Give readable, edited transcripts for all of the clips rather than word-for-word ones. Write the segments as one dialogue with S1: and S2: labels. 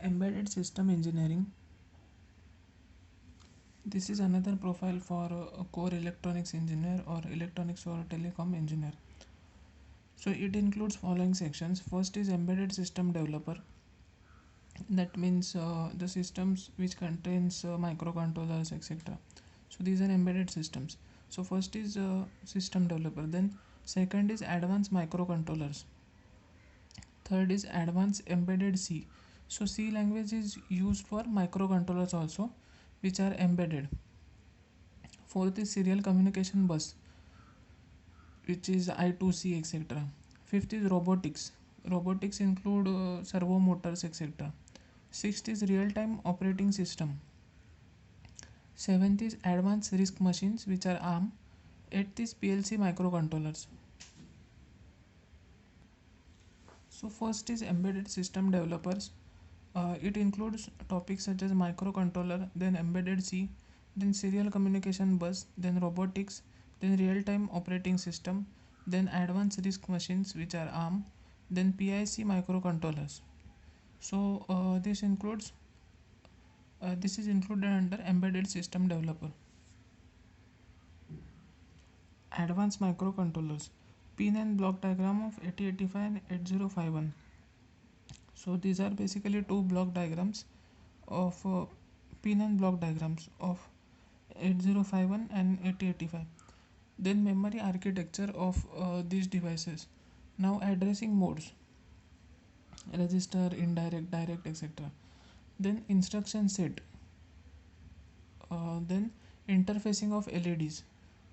S1: Embedded system engineering. This is another profile for a core electronics engineer or electronics or telecom engineer. So it includes following sections. First is embedded system developer. That means the systems which contains microcontrollers, etc. So these are embedded systems. So first is system developer. Then second is advanced microcontrollers. Third is advanced embedded C. So C language is used for microcontrollers also, which are embedded. Fourth is serial communication bus, which is I2C, etc. Fifth is robotics. Robotics include servo motors, etc. Sixth is real-time operating system. Seventh is advanced RISC machines, which are ARM. Eighth is PLC microcontrollers. So first is embedded system developers. It includes topics such as microcontroller, then embedded C, then serial communication bus, then robotics, then real-time operating system, then advanced RISC machines, which are ARM, then PIC microcontrollers. So this is included under embedded system developer. Advanced microcontrollers, pin and block diagram of 8085 and 8051. So these are basically two block diagrams of pin and block diagrams of 8051 and 8085. Then memory architecture of these devices. Now addressing modes, register, indirect, direct, etc. Then instruction set. Then interfacing of LEDs.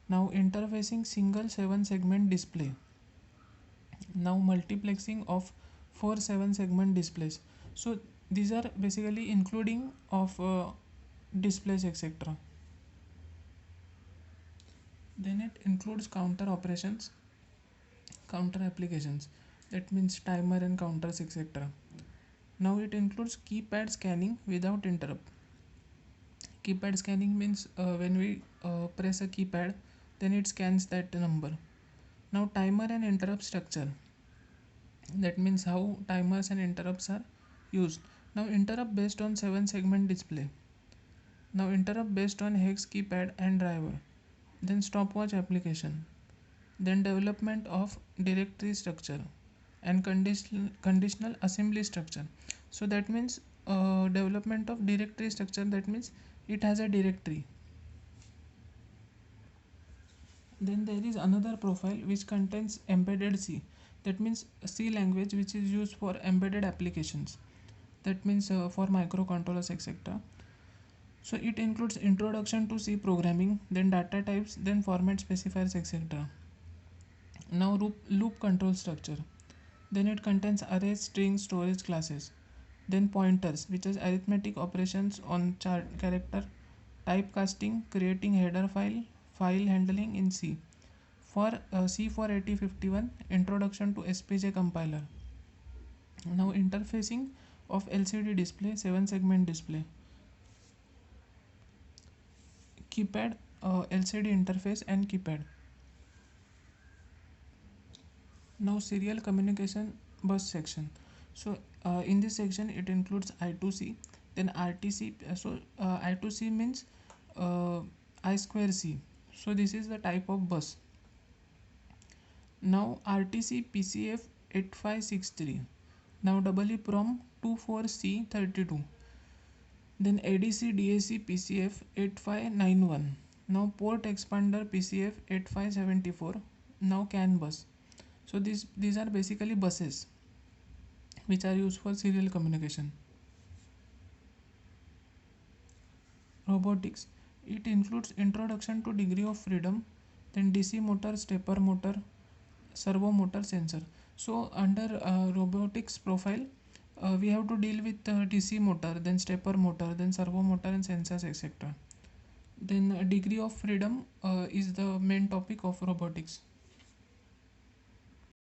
S1: Now interfacing single 7 segment display. Now multiplexing of 4 7 segment displays. So these are basically including of displays, etc. Then it includes counter operations, counter applications, that means timer and counters, etc. Now it includes keypad scanning without interrupt. Keypad scanning means when we press a keypad, then it scans that number. Now timer and interrupt structure, that means how timers and interrupts are used. Now interrupt based on 7 segment display. Now interrupt based on hex, keypad and driver. Then stopwatch application. Then development of directory structure and conditional assembly structure. So that means development of directory structure, that means it has a directory. Then there is another profile which contains embedded C, that means C language which is used for embedded applications, that means for microcontrollers, etc. So it includes introduction to C programming, then data types, then format specifiers, etc. Now loop control structure. Then it contains arrays, strings, storage classes. Then pointers, which is arithmetic operations on chart character, typecasting, creating header file, file handling in C. For C for 8051, introduction to SPJ compiler. Now interfacing of LCD display, 7 segment display. Keypad, LCD interface and keypad. Now serial communication bus section. So in this section it includes I2C, then RTC. So I2C means I square C. So this is the type of bus. Now RTC PCF 8563. Now EEPROM 24C32. Then ADC DAC PCF 8591. Now port expander PCF 8574. Now CAN bus. So these are basically buses which are used for serial communication. Robotics. It includes introduction to degree of freedom, then DC motor, stepper motor, servo motor, sensor. So under robotics profile, we have to deal with DC motor, then stepper motor, then servo motor and sensors, etc. Then degree of freedom is the main topic of robotics.